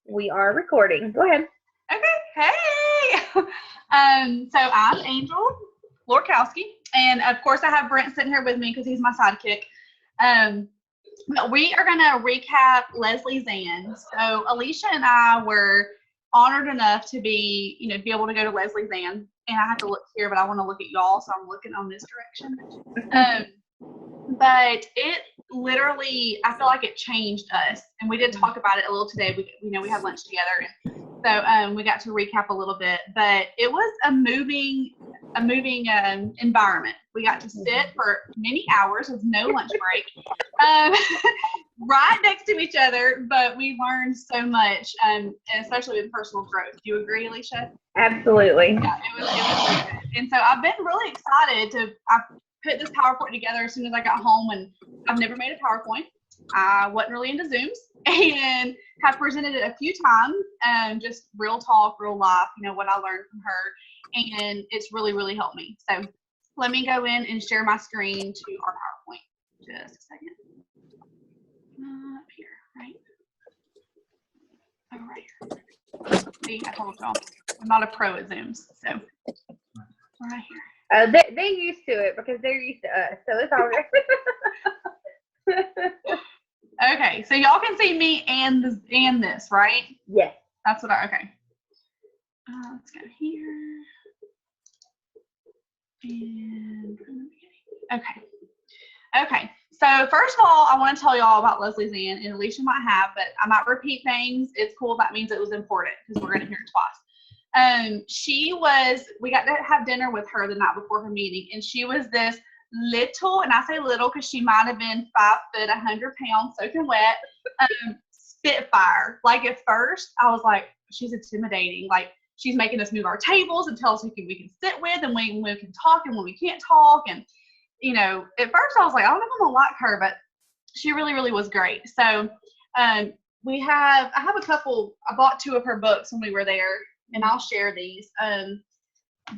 We are recording. Go ahead. Okay. Hey. So I'm Angel Lorkowski, and of course I have Brent sitting here with me because he's my sidekick. We are going to recap Leslie Zann. So Alicia and I were honored enough to be able to go to Leslie Zann, and I have to look here, but I want to look at y'all, so I'm looking on this direction. But it literally, I feel like it changed us, and we did talk about it a little today. We had lunch together, and so we got to recap a little bit. But it was a moving environment. We got to sit for many hours with no lunch break, right next to each other. But we learned so much, especially with personal growth. Do you agree, Alicia? Absolutely. Yeah, it was really good. And so I've been really excited I put this PowerPoint together as soon as I got home, and I've never made a PowerPoint. I wasn't really into Zooms, and have presented it a few times, just real talk, real life, what I learned from her, and it's really, really helped me. So let me go in and share my screen to our PowerPoint. Just a second. Up here, right? Oh, right here. See, I told y'all, I'm not a pro at Zooms, so right here. They're used to it because they're used to us, so it's all good. Okay, so y'all can see me and this, right? Yes. That's what okay. Let's go here. And from the beginning. Okay, so first of all, I want to tell y'all about Leslie Zann, and Alicia might have, but I might repeat things. It's cool. That means it was important because we're going to hear it twice. We got to have dinner with her the night before her meeting, and she was this little, and I say little because she might have been 5 foot, 100 pounds, soaking wet, spitfire. Like at first, I was like, she's intimidating. Like she's making us move our tables and tell us who we can sit with, and when we can talk and when we can't talk. And at first I was like, I don't know if I'm gonna like her, but she really, really was great. So I bought 2 of her books when we were there, and I'll share these.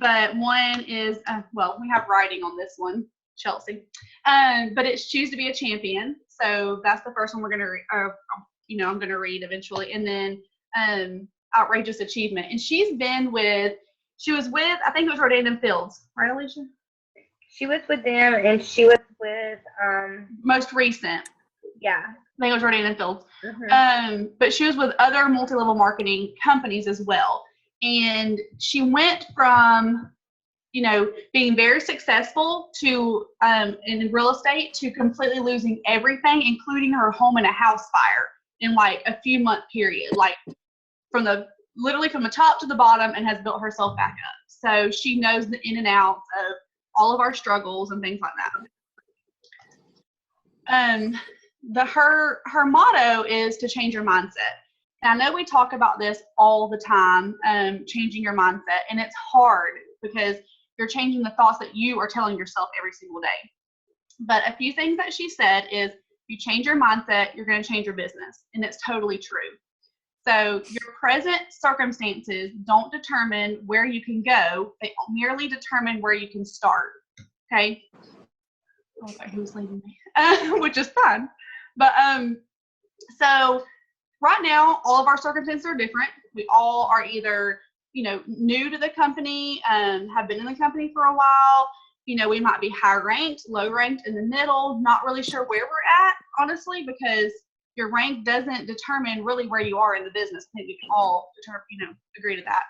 But one is, we have writing on this one, Chelsea. But it's Choose to Be a Champion. So that's the first one we're going to read, I'm going to read eventually. And then Outrageous Achievement. And she was with, I think it was Rodan and Fields. Right, Alicia? She was with them, and she was with, most recent. Yeah. I think it was Rodan and Fields. Mm-hmm. But she was with other multi-level marketing companies as well. And she went from, being very successful to in real estate to completely losing everything, including her home in a house fire in like a few month period, like literally from the top to the bottom, and has built herself back up. So she knows the in and outs of all of our struggles and things like that. Her motto is to change your mindset. And I know we talk about this all the time, changing your mindset, and it's hard because you're changing the thoughts that you are telling yourself every single day. But a few things that she said is, if you change your mindset, you're going to change your business, and it's totally true. So your present circumstances don't determine where you can go. They merely determine where you can start, okay? Okay, who's leaving me? Which is fine. But so right now, all of our circumstances are different. We all are either, new to the company, have been in the company for a while. We might be high ranked, low ranked, in the middle, not really sure where we're at, honestly, because your rank doesn't determine really where you are in the business. I think we can all agree to that.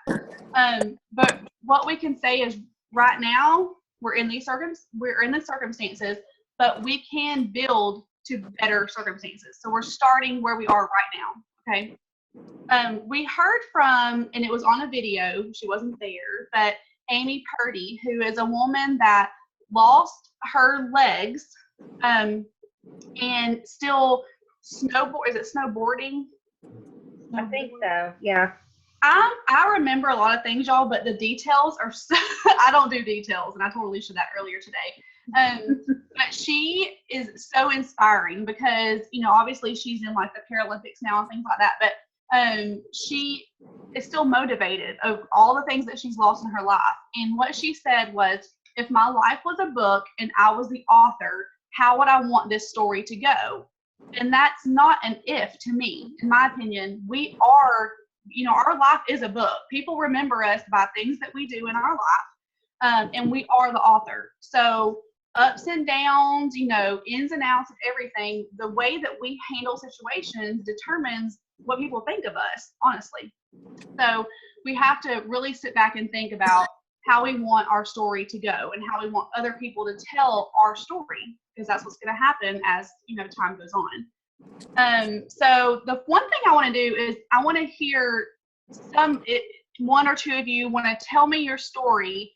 But what we can say is right now, we're in these circumstances, but we can build to better circumstances. So we're starting where we are right now, okay? We heard from, and it was on a video, she wasn't there, but Amy Purdy, who is a woman that lost her legs and still is it snowboarding? I think so, yeah. I remember a lot of things, y'all, but the details are so, I don't do details, and I told Alicia that earlier today. But she is so inspiring because, obviously she's in like the Paralympics now and things like that, but she is still motivated of all the things that she's lost in her life. And what she said was, if my life was a book and I was the author, how would I want this story to go? And that's not an if to me. In my opinion, we are, our life is a book. People remember us by things that we do in our life, and we are the author. So ups and downs, ins and outs of everything, the way that we handle situations determines what people think of us, honestly. So we have to really sit back and think about how we want our story to go and how we want other people to tell our story, because that's what's going to happen as time goes on. So the one thing I want to do is I want to hear one or two of you want to tell me your story,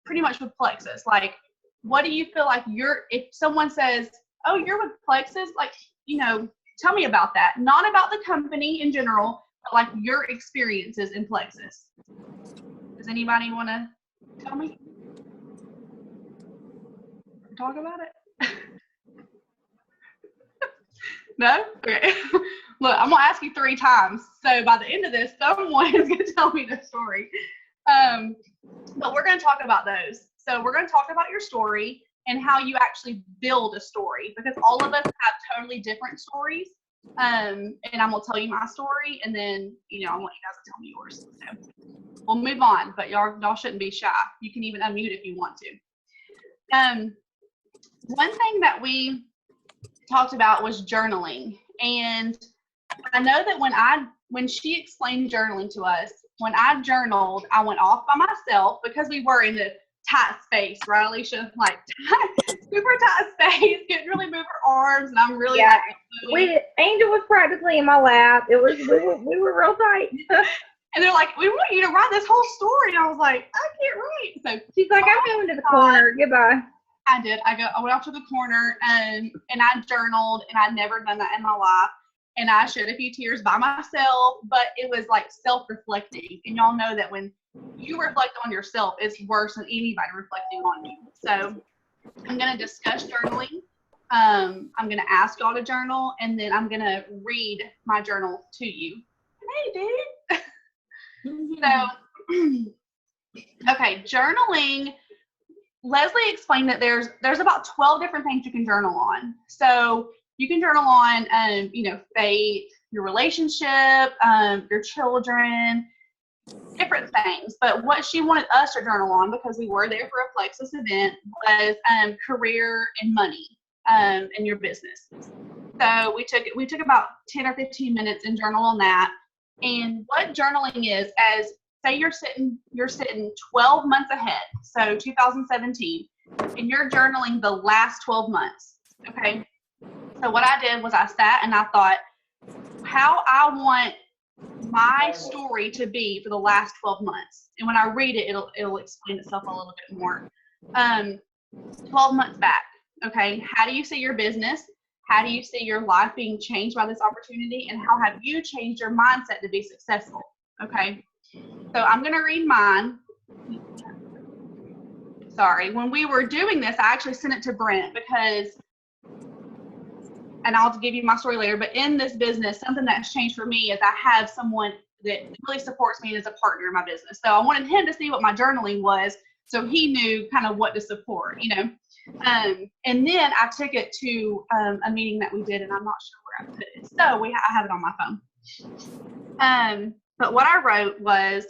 pretty much with Plexus. Like, what do you feel like if someone says, oh, you're with Plexus, like, tell me about that. Not about the company in general, but like your experiences in Plexus. Does anybody want to tell me? Talk about it? No? Okay. Look, I'm going to ask you 3 times. So by the end of this, someone is going to tell me the story. But we're going to talk about those. So we're going to talk about your story and how you actually build a story, because all of us have totally different stories. And I'm going to tell you my story, and then, I want you guys to tell me yours. So we'll move on, but y'all shouldn't be shy. You can even unmute if you want to. One thing that we talked about was journaling. And I know that when she explained journaling to us, when I journaled, I went off by myself because we were in a tight space, right, Alicia? Like super tight space, couldn't really move her arms, and I'm really Angel was practically in my lap. It was we were real tight. And they're like, we want you to write this whole story. And I was like, I can't write. So she's like, I'm going to the corner. Goodbye. I did. I went off to the corner and I journaled, and I'd never done that in my life. And I shed a few tears by myself, but it was like self-reflecting. And y'all know that when you reflect on yourself, it's worse than anybody reflecting on you. So I'm going to discuss journaling. I'm going to ask y'all to journal, and then I'm going to read my journal to you. Hey, dude. So, okay, journaling. Leslie explained that there's about 12 different things you can journal on. So you can journal on, faith, your relationship, your children, different things. But what she wanted us to journal on, because we were there for a Plexus event, was career and money, and your business. So we took about 10 or 15 minutes and journal on that. And what journaling is, as say you're sitting 12 months ahead, so 2017, and you're journaling the last 12 months, okay? So what I did was I sat and I thought how I want my story to be for the last 12 months. And when I read it, it'll explain itself a little bit more. 12 months back, okay? How do you see your business? How do you see your life being changed by this opportunity? And how have you changed your mindset to be successful? Okay. So I'm going to read mine. Sorry. When we were doing this, I actually sent it to Brent because, and I'll give you my story later, but in this business, something that's changed for me is I have someone that really supports me as a partner in my business. So I wanted him to see what my journaling was, so he knew kind of what to support, And then I took it to a meeting that we did, and I'm not sure where I put it. So I have it on my phone. But what I wrote was,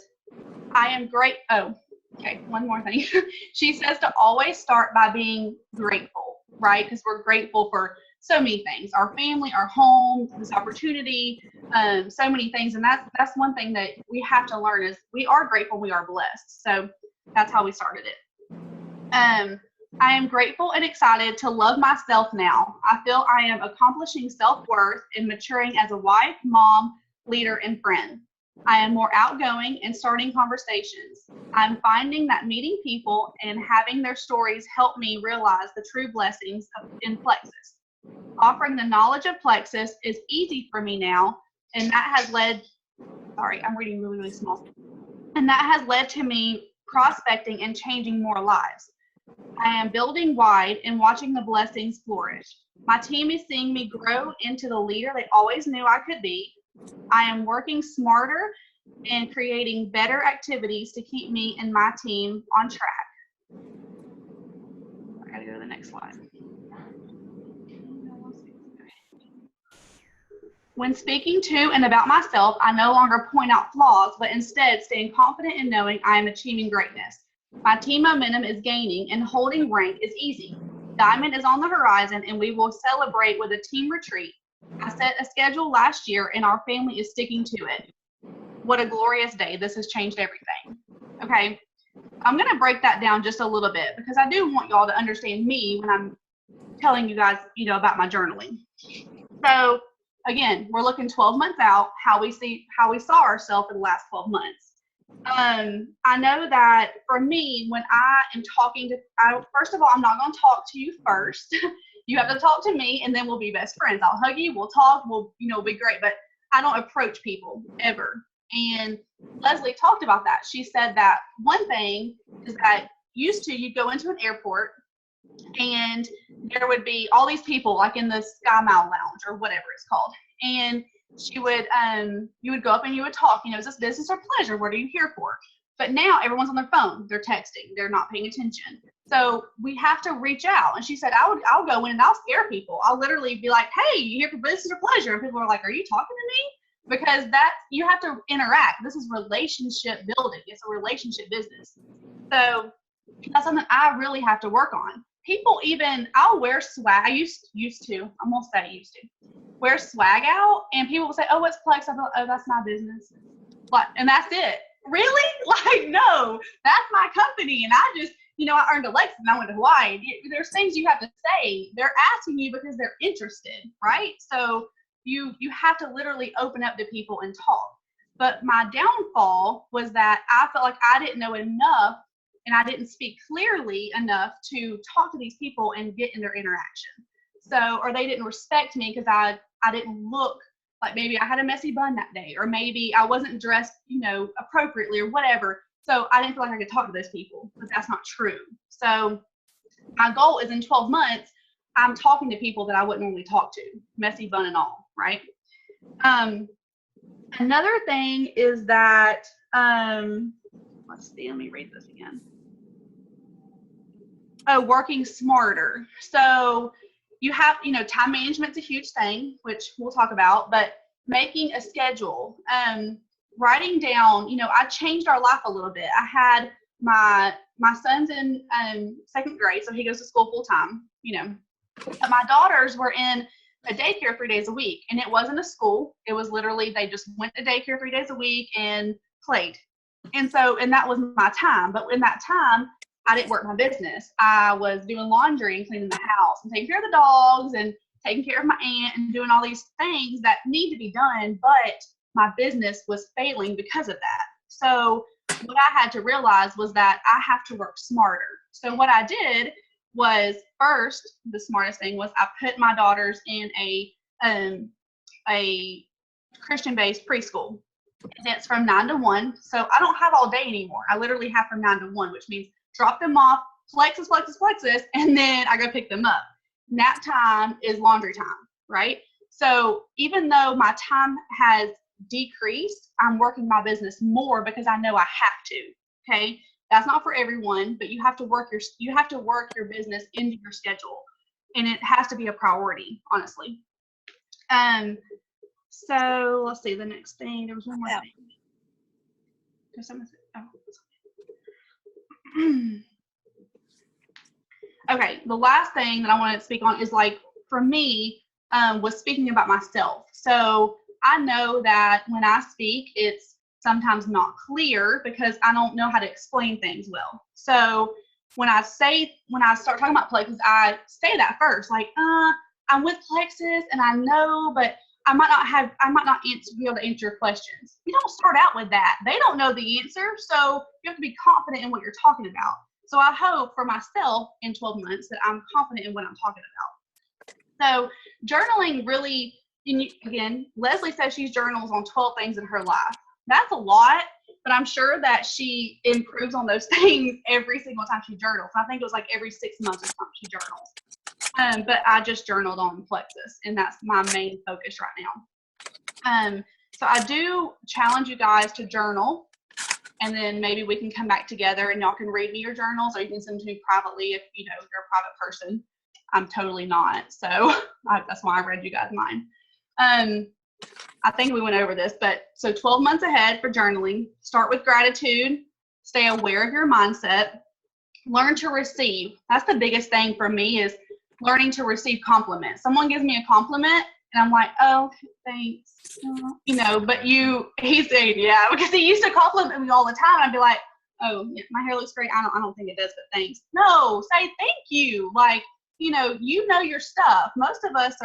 I am great. Oh, okay. One more thing. She says to always start by being grateful, right? Because we're grateful for so many things, our family, our home, this opportunity, so many things. And that's one thing that we have to learn is we are grateful, we are blessed. So that's how we started it. I am grateful and excited to love myself now. I feel I am accomplishing self-worth and maturing as a wife, mom, leader, and friend. I am more outgoing and starting conversations. I'm finding that meeting people and having their stories help me realize the true blessings in Plexus. Offering the knowledge of Plexus is easy for me now, and that has led, sorry, I'm reading really, really small. And that has led to me prospecting and changing more lives. I am building wide and watching the blessings flourish. My team is seeing me grow into the leader they always knew I could be. I am working smarter and creating better activities to keep me and my team on track. I gotta go to the next slide. When speaking to and about myself, I no longer point out flaws, but instead stand confident in knowing I am achieving greatness. My team momentum is gaining and holding rank is easy. Diamond is on the horizon and we will celebrate with a team retreat. I set a schedule last year and our family is sticking to it. What a glorious day. This has changed everything. Okay, I'm going to break that down just a little bit because I do want y'all to understand me when I'm telling you guys, about my journaling. So again, we're looking 12 months out, how we saw ourselves in the last 12 months. I know that for me, when I am talking first of all, I'm not going to talk to you first. You have to talk to me and then we'll be best friends. I'll hug you, we'll talk, we'll, be great, but I don't approach people ever. And Leslie talked about that. She said that one thing is that you'd go into an airport and there would be all these people like in the Sky Mile Lounge or whatever it's called. And she would, you would go up and you would talk, is this business or pleasure? What are you here for? But now everyone's on their phone. They're texting. They're not paying attention. So we have to reach out. And she said, I'll go in and I'll scare people. I'll literally be like, hey, you here for business or pleasure? And people are like, are you talking to me? Because you have to interact. This is relationship building. It's a relationship business. So that's something I really have to work on. People I'll wear swag. I used to, I'm going to say used to, wear swag out and people will say, oh, what's Plex? I thought, oh, that's my business. And that's it. Really? Like, no, that's my company. And I just, I earned a Lexus and I went to Hawaii. There's things you have to say. They're asking you because they're interested, right? So you have to literally open up to people and talk. But my downfall was that I felt like I didn't know enough and I didn't speak clearly enough to talk to these people and get in their interaction. So, or they didn't respect me because I didn't look like maybe I had a messy bun that day, or maybe I wasn't dressed, appropriately or whatever. So I didn't feel like I could talk to those people, but that's not true. So my goal is in 12 months, I'm talking to people that I wouldn't normally talk to, messy bun and all, right? Another thing is that, let's see, let me read this again. Oh, working smarter. So you have, time management's a huge thing, which we'll talk about, but making a schedule, writing down, I changed our life a little bit. I had my son's in second grade, so he goes to school full time, but my daughters were in a daycare 3 days a week, and it wasn't a school. It was literally, they just went to daycare 3 days a week and played. And that was my time. But in that time, I didn't work my business. I was doing laundry and cleaning the house and taking care of the dogs and taking care of my aunt and doing all these things that need to be done, but my business was failing because of that. So what I had to realize was that I have to work smarter. So what I did was, first, the smartest thing was I put my daughters in a Christian-based preschool. And it's from 9 to 1. So I don't have all day anymore. I literally have from 9 to 1, which means drop them off, plexus, and then I go pick them up. Nap time is laundry time, right? So even though my time has decreased, I'm working my business more because I know I have to, okay? That's not for everyone, but you have to work your business into your schedule, and it has to be a priority, honestly. So let's see, the next thing, there was one more thing. Okay, the last thing that I want to speak on is, like, for me, was speaking about myself. So I know that when I speak, it's sometimes not clear because I don't know how to explain things well. So when I start talking about Plexus, I say that first, like, I'm with Plexus and I know, but I might not be able to answer your questions. You don't start out with that. They don't know the answer, so you have to be confident in what you're talking about. So I hope for myself in 12 months that I'm confident in what I'm talking about. So journaling really, again, Leslie says she journals on 12 things in her life. That's a lot, but I'm sure that she improves on those things every single time she journals. I think it was like every 6 months or something she journals. But I just journaled on Plexus, and that's my main focus right now. So I do challenge you guys to journal, and then maybe we can come back together and y'all can read me your journals, or you can send them to me privately if you're a private person. I'm totally not, so that's why I read you guys mine. I think we went over this, but so 12 months ahead for journaling, start with gratitude, stay aware of your mindset, learn to receive. That's the biggest thing for me is learning to receive compliments. Someone gives me a compliment and I'm like, oh, thanks. But he said, yeah, because he used to compliment me all the time. I'd be like, oh, yeah, my hair looks great. I don't think it does, but thanks. No, say thank you. Like, you know your stuff. Most of us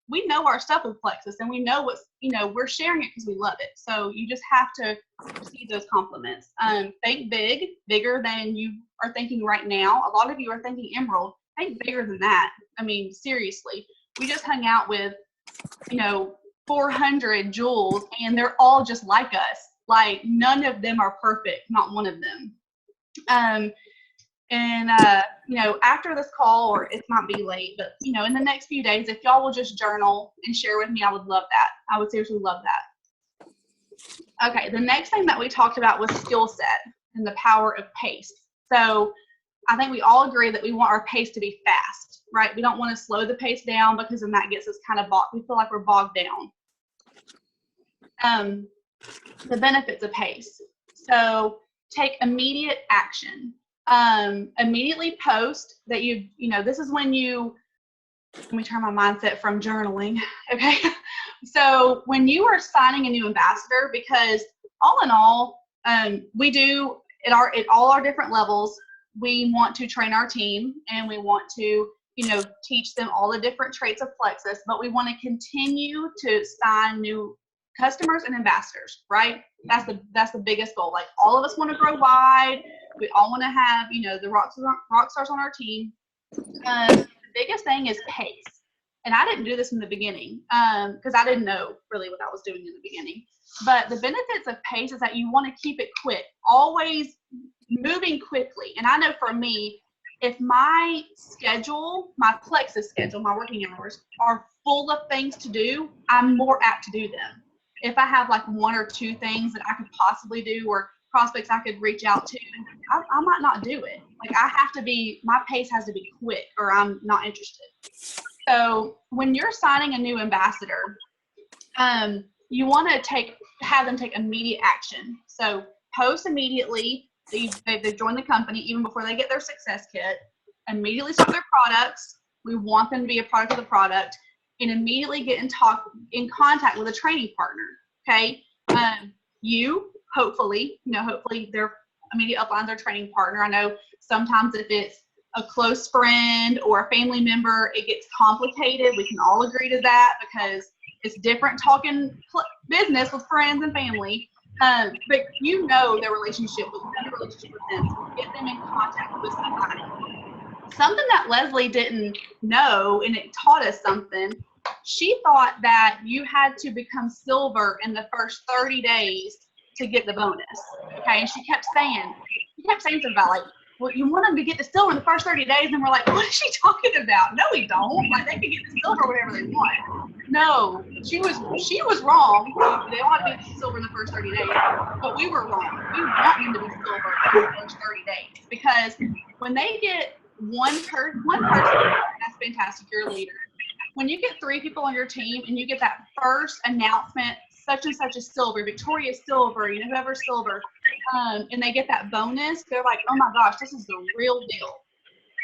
we know our stuff with Plexus, and we know we're sharing it because we love it. So you just have to receive those compliments. Think bigger than you are thinking right now. A lot of you are thinking Emerald. Think bigger than that. I mean, seriously, we just hung out with, 400 jewels, and they're all just like us. Like, none of them are perfect, not one of them. After this call, or it might be late, but, in the next few days, if y'all will just journal and share with me, I would love that. I would seriously love that. Okay, the next thing that we talked about was skill set and the power of pace. So I think we all agree that we want our pace to be fast, right? We don't want to slow the pace down because then that gets us kind of we feel like we're bogged down. The benefits of pace. So take immediate action. Immediately post that this is when let me turn my mindset from journaling. Okay. So when you are signing a new ambassador, because all in all, we do at all our different levels, we want to train our team and we want to, teach them all the different traits of Plexus, but we want to continue to sign new customers and ambassadors, right? That's the biggest goal. Like, all of us want to grow wide. We all want to have, the rock stars on our team. The biggest thing is pace. And I didn't do this in the beginning because I didn't know really what I was doing in the beginning. But the benefits of pace is that you want to keep it quick, always moving quickly. And I know for me, if my schedule, my Plexus schedule, my working hours are full of things to do, I'm more apt to do them. If I have like one or two things that I could possibly do or prospects I could reach out to, I might not do it. Like, my pace has to be quick or I'm not interested. So when you're signing a new ambassador, you want to have them take immediate action. So post immediately. They've joined the company even before they get their success kit. Immediately start their products. We want them to be a product of the product, and immediately get in contact with a training partner. Okay, hopefully their immediate upline their training partner. I know sometimes if it's a close friend or a family member, it gets complicated. We can all agree to that because it's different talking business with friends and family. But their relationship with them, so get them in contact with somebody. Something that Leslie didn't know, and it taught us something. She thought that you had to become silver in the first 30 days to get the bonus. Okay, and she kept saying something about like, well, you want them to get the silver in the first 30 days, and we're like, what is she talking about? No, we don't. Like, they can get the silver whatever they want. No, she was wrong. They don't have to be silver in the first 30 days, but we were wrong. We want them to be silver in the first 30 days because when they get one person, that's fantastic. You're a leader. When you get 3 people on your team and you get that first announcement, such and such is silver, Victoria's silver, whoever's silver, and they get that bonus, they're like, oh my gosh, this is the real deal.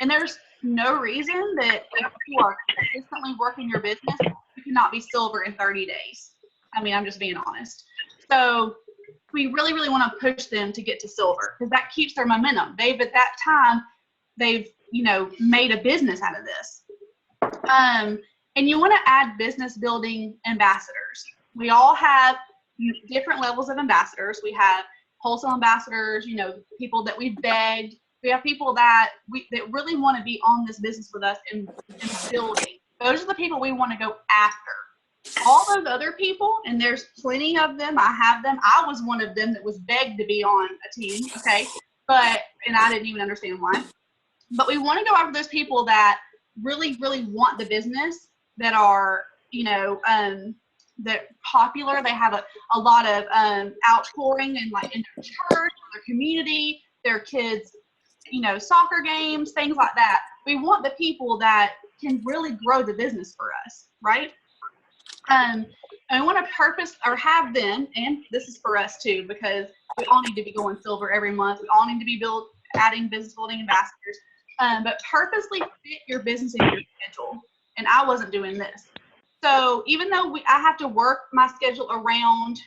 And there's no reason that if you are consistently working your business, you cannot be silver in 30 days. I mean, I'm just being honest. So we really, really want to push them to get to silver because that keeps their momentum. At that time, they've, made a business out of this. And you want to add business building ambassadors. We all have different levels of ambassadors. We have wholesale ambassadors, people that we've begged. We have people that really want to be on this business with us and building. Those are the people we want to go after. All those other people, and there's plenty of them, I have them. I was one of them that was begged to be on a team, okay? And I didn't even understand why. But we want to go after those people that really, really want the business, that are, that popular. They have a lot of outpouring in their church, their community, their kids, soccer games, things like that. We want the people that can really grow the business for us, right? And we want to purpose or have them, and this is for us too, because we all need to be going silver every month. We all need to be adding business building ambassadors, but purposely fit your business in your schedule. And I wasn't doing this. So even though I have to work my schedule around,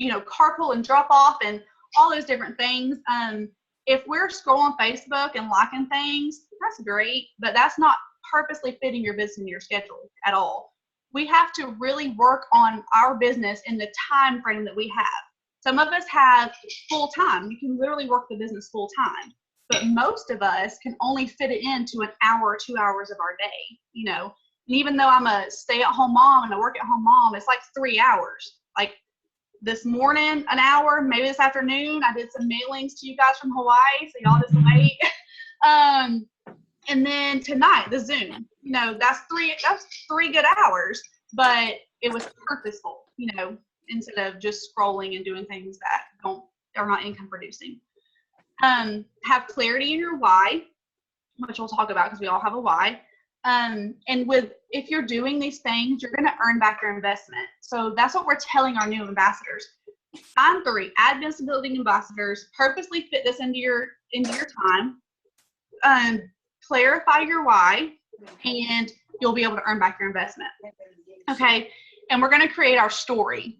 carpool and drop off and all those different things, if we're scrolling Facebook and liking things, that's great, but that's not purposely fitting your business in your schedule at all. We have to really work on our business in the time frame that we have. Some of us have full time. You can literally work the business full time, but most of us can only fit it into an hour or 2 hours of our day, And even though I'm a stay-at-home mom and a work-at-home mom, it's like 3 hours. Like this morning, an hour, maybe this afternoon, I did some mailings to you guys from Hawaii, so y'all just wait. And then tonight, the Zoom, that's three good hours, but it was purposeful, instead of just scrolling and doing things that are not income producing. Have clarity in your why, which we'll talk about because we all have a why. And if you're doing these things, you're going to earn back your investment. So that's what we're telling our new ambassadors. Find 3, add business building ambassadors, purposely fit this into your time, clarify your why, and you'll be able to earn back your investment. Okay. And we're going to create our story.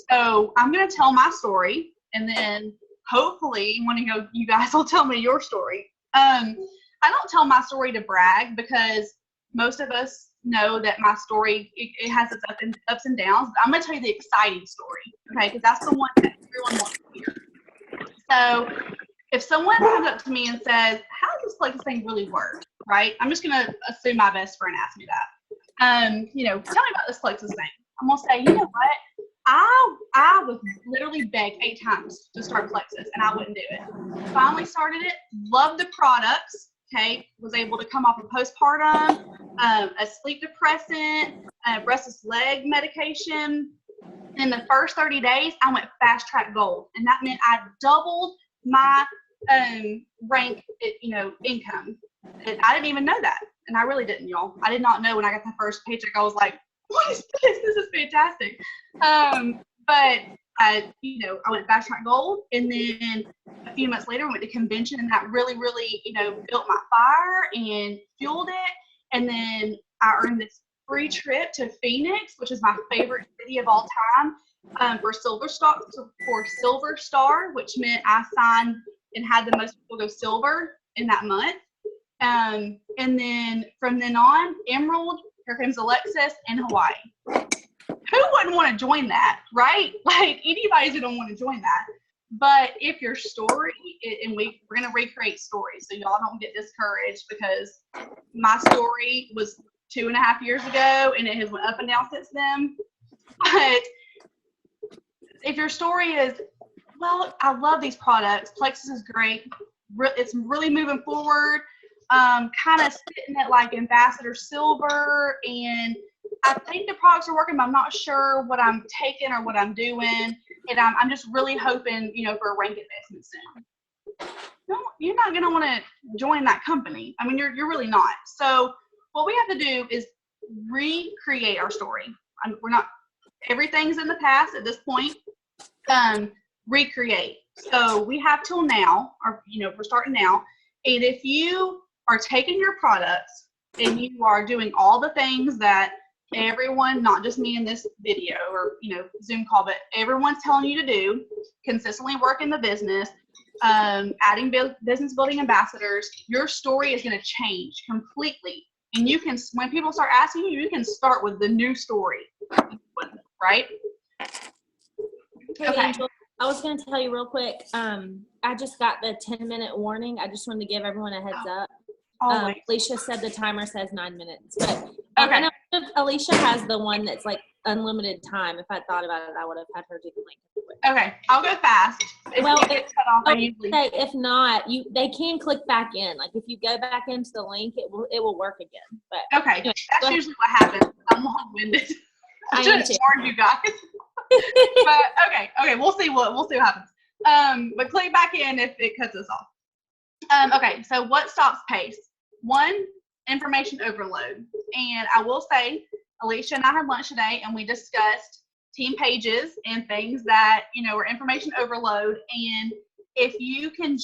So I'm going to tell my story, and then hopefully you guys will tell me your story. I don't tell my story to brag, because most of us know that my story, it has its ups and downs. I'm going to tell you the exciting story, okay? Because that's the one that everyone wants to hear. So if someone comes up to me and says, how does this Plexus thing really work, right? I'm just going to assume my best friend asked me that. Tell me about this Plexus thing. I'm going to say, you know what? I would literally beg 8 times to start Plexus, and I wouldn't do it. Finally started it, loved the products, okay, was able to come off of postpartum, a sleep depressant, restless leg medication. In the first 30 days, I went fast track gold, and that meant I doubled my rank, income. And I didn't even know that, and I really didn't, y'all. I did not know when I got the first paycheck. I was like, what is this? This is fantastic. But I went fast track gold, and then a few months later, I went to convention, and that really, really, built my fire and fueled it. And then I earned this free trip to Phoenix, which is my favorite city of all time, for Silver Star, which meant I signed and had the most people go silver in that month. And then from then on, Emerald, here comes Alexis, and Hawaii. Who wouldn't want to join that, right? Like, anybody's going to want to join that. But if your story, and we're going to recreate stories, so y'all don't get discouraged, because my story was 2.5 years ago, and it has went up and down since then. But if your story is, well, I love these products, Plexus is great, it's really moving forward, kind of sitting at like ambassador silver, and I think the products are working, but I'm not sure what I'm taking or what I'm doing, and I'm just really hoping, for a rank investment soon. No, you're not going to want to join that company. I mean, you're really not. So what we have to do is recreate our story. We're not, everything's in the past at this point. Recreate. So we have till now, or we're starting now. And if you are taking your products and you are doing all the things that everyone, not just me in this video or Zoom call, but everyone's telling you to do, consistently work in the business, adding business building ambassadors, your story is going to change completely. And you can, when people start asking you, you can start with the new story, right? Hey, okay. Angel, I was going to tell you real quick. I just got the 10-minute warning. I just wanted to give everyone a heads up. Alicia said the timer says 9 minutes. But okay. Alicia has the one that's like unlimited time. If I thought about it, I would have had her do the link. Okay, I'll go fast. If not, they can click back in. Like if you go back into the link, it will work again. But okay, anyway, that's usually what happens. I'm long-winded. I should have warned you guys. But okay, we'll see what happens. But click back in if it cuts us off. Okay, so what stops pace? 1, information overload. And I will say, Alicia and I had lunch today, and we discussed team pages and things that, are information overload. And if you can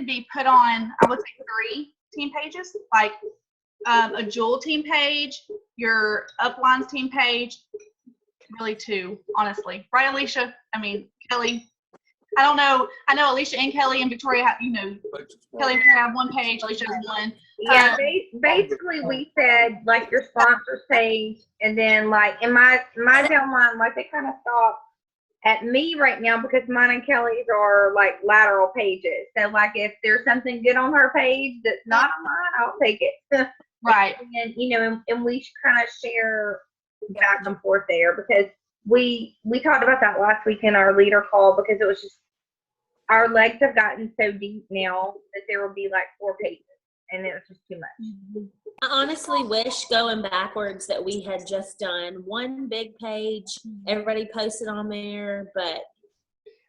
be put on, I would say 3 team pages, like a Jewel team page, your uplines team page, really 2, honestly. Right, Alicia? I mean, Kelly. I don't know. I know Alicia and Kelly and Victoria have, Kelly and Victoria have 1 page, Alicia has 1. Yeah, basically we said like your sponsors page, and then like in my downline, like they kind of stop at me right now because mine and Kelly's are like lateral pages. So like if there's something good on her page that's not on mine, I'll take it. Right. And and we kind of share back and forth there, because we talked about that last week in our leader call, because it was just, our legs have gotten so deep now that there will be like 4 pages, and it was just too much. I honestly wish, going backwards, that we had just done 1 big page, everybody posted on there, but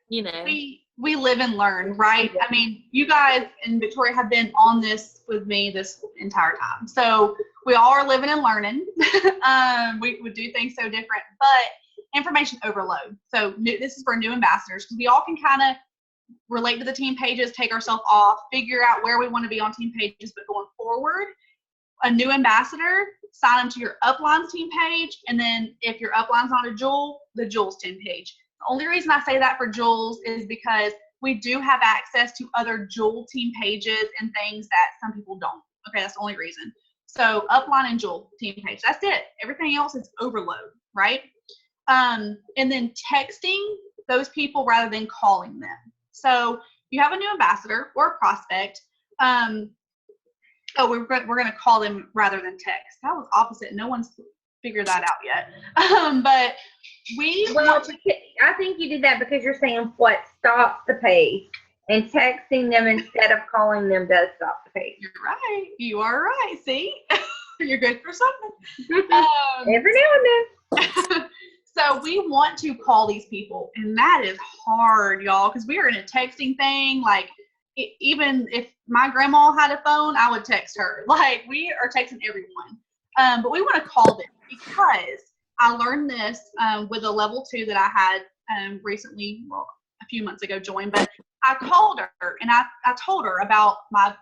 we live and learn, right? I mean, you guys and Victoria have been on this with me this entire time, so we all are living and learning. We would do things so different, but information overload. So this is for new ambassadors, because we all can kind of relate to the team pages, take ourselves off, figure out where we want to be on team pages. But going forward, a new ambassador, sign them to your uplines team page, and then if your upline's not a Jewel, the Jewels team page. The only reason I say that for Jewels is because we do have access to other Jewel team pages and things that some people don't. Okay, that's the only reason. So upline and Jewel team page, that's it. Everything else is overload, right? And then texting those people rather than calling them. So you have a new ambassador or a prospect. We're going to call them rather than text. That was opposite. No one's figured that out yet. But I think you did that because you're saying what stops the page, and texting them instead of calling them does stop the page. You're right. You are right. See, you're good for something. Every now and then. So we want to call these people, and that is hard, y'all, because we are in a texting thing. Like, even if my grandma had a phone, I would text her. Like, we are texting everyone. But we want to call them, because I learned this with a level 2 that I had recently, a few months ago, joined. But I called her, and I told her about my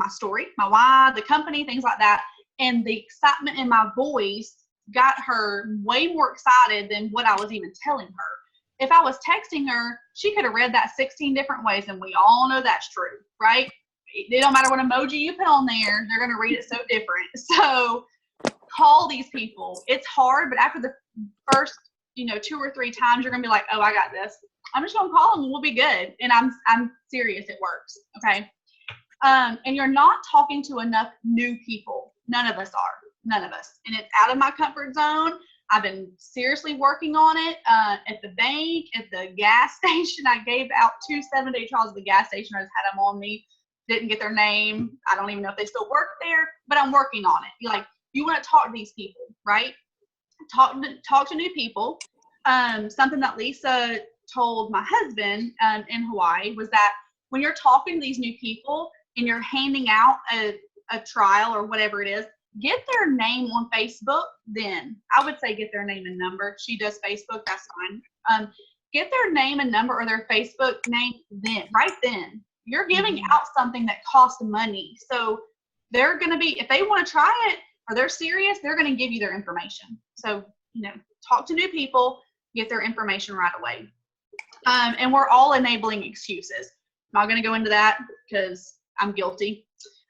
story, my why, the company, things like that. And the excitement in my voice got her way more excited than what I was even telling her. If I was texting her, she could have read that 16 different ways, and we all know that's true, right? It don't matter what emoji you put on there, they're going to read it so different. So call these people. It's hard, but after the first, 2 or 3 times, you're going to be like, oh, I got this. I'm just going to call them and we'll be good. And I'm serious, it works, okay? And you're not talking to enough new people. None of us are. None of us. And it's out of my comfort zone. I've been seriously working on it at the bank, at the gas station. I gave out 2 7-day trials at the gas station. I just had them on me. Didn't get their name. I don't even know if they still work there, but I'm working on it. You want to talk to these people, right? Talk to new people. Something that Lisa told my husband in Hawaii was that when you're talking to these new people and you're handing out a trial or whatever it is, get their name on Facebook. Then I would say get their name and number. She does Facebook, that's fine. Get their name and number or their Facebook name right then. You're giving out something that costs money. So they're going to be, if they want to try it or they're serious, they're going to give you their information. So, talk to new people, get their information right away. And we're all enabling excuses. I'm not going to go into that because I'm guilty.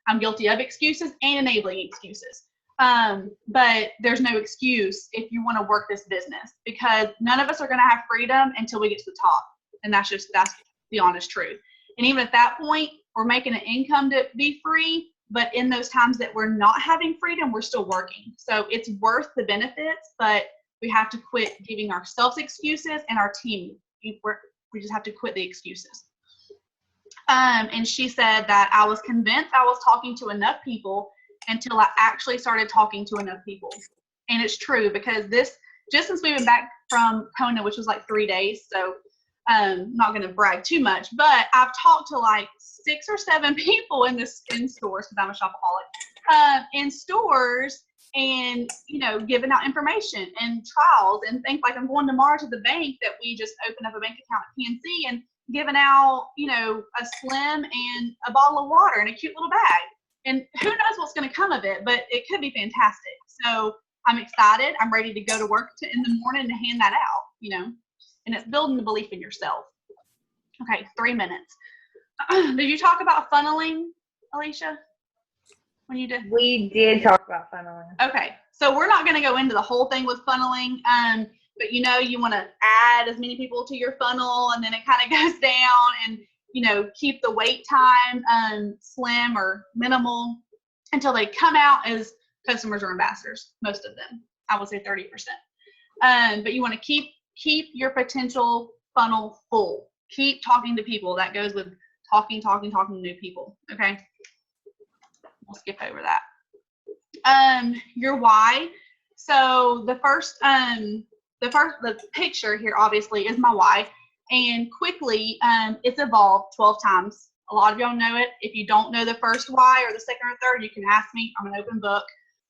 I'm guilty of excuses and enabling excuses. But there's no excuse if you want to work this business, because none of us are going to have freedom until we get to the top. And that's the honest truth. And even at that point, we're making an income to be free. But in those times that we're not having freedom, we're still working. So it's worth the benefits, but we have to quit giving ourselves excuses and our team. We just have to quit the excuses. And she said that I was convinced I was talking to enough people until I actually started talking to enough people. And it's true, because just since we've been back from Kona, which was like 3 days, so I'm not going to brag too much, but I've talked to like 6 or 7 people in stores, because I'm a shopaholic, in stores, and, you know, giving out information and trials and think like I'm going tomorrow to the bank that we just opened up a bank account at PNC and giving out, you know, a Slim and a bottle of water and a cute little bag. And who knows what's going to come of it, but it could be fantastic. So I'm excited. I'm ready to go to work in the morning to hand that out, you know, and it's building the belief in yourself. Okay, 3 minutes. Did you talk about funneling, Alicia? When you did? We did talk about funneling. Okay, so we're not going to go into the whole thing with funneling, but you know, you want to add as many people to your funnel, and then it kind of goes down, and you know, keep the wait time slim or minimal until they come out as customers or ambassadors. Most of them, I would say 30%. But you want to keep your potential funnel full. Keep talking to people. That goes with talking to new people. Okay. We'll skip over that. Your why. So the picture here obviously is my why, and quickly it's evolved 12 times. A lot of y'all know it. If you don't know the first why or the second or third, you can ask me. I'm an open book.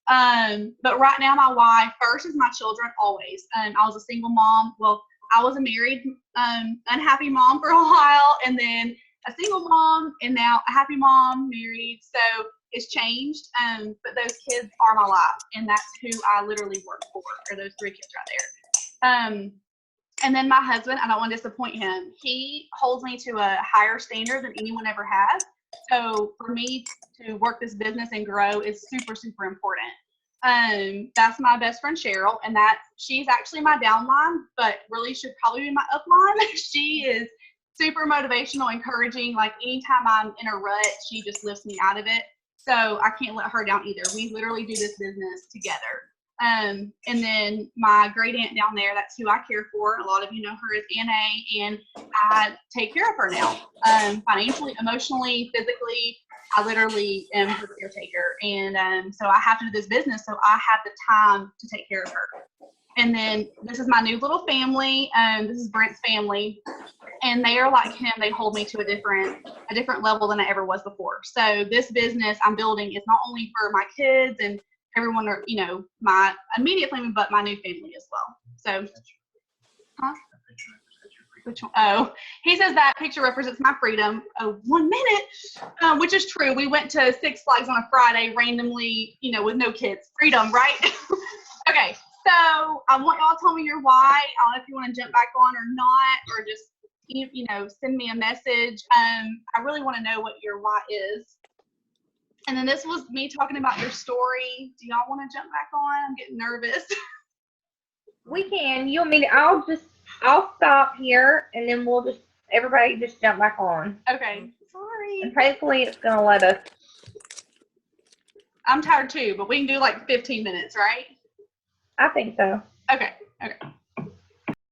But right now my why first is my children always. I was a single mom. Well, I was a married, unhappy mom for a while, and then a single mom, and now a happy mom, married. So it's changed, but those kids are my life, and that's who I literally work for, are those 3 kids right there. And then my husband, I don't want to disappoint him. He holds me to a higher standard than anyone ever has. So for me to work this business and grow is super, super important. That's my best friend Cheryl, and she's actually my downline, but really should probably be my upline. She is super motivational, encouraging. Like anytime I'm in a rut, she just lifts me out of it. So I can't let her down either. We literally do this business together. And then my great aunt down there, that's who I care for. A lot of you know her as Aunt A, and I take care of her now. Financially, emotionally, physically, I literally am her caretaker. And so I have to do this business, so I have the time to take care of her. And then this is my new little family. This is Brent's family, and they are like him. They hold me to a different level than I ever was before. So this business I'm building is not only for my kids and everyone, or you know, my immediate family, but my new family as well. So, which one? Oh, he says that picture represents my freedom. Oh, 1 minute, which is true. We went to Six Flags on a Friday randomly, you know, with no kids. Freedom, right? Okay. So I want y'all to tell me your why. I don't know if you want to jump back on or not, or just, you know, send me a message. I really want to know what your why is. And then this was me talking about your story. Do y'all want to jump back on? I'm getting nervous. We can. You want me to? I'll stop here, and then everybody just jump back on. Okay. Sorry. And hopefully it's gonna let us. I'm tired too, but we can do like 15 minutes, right? I think so. Okay.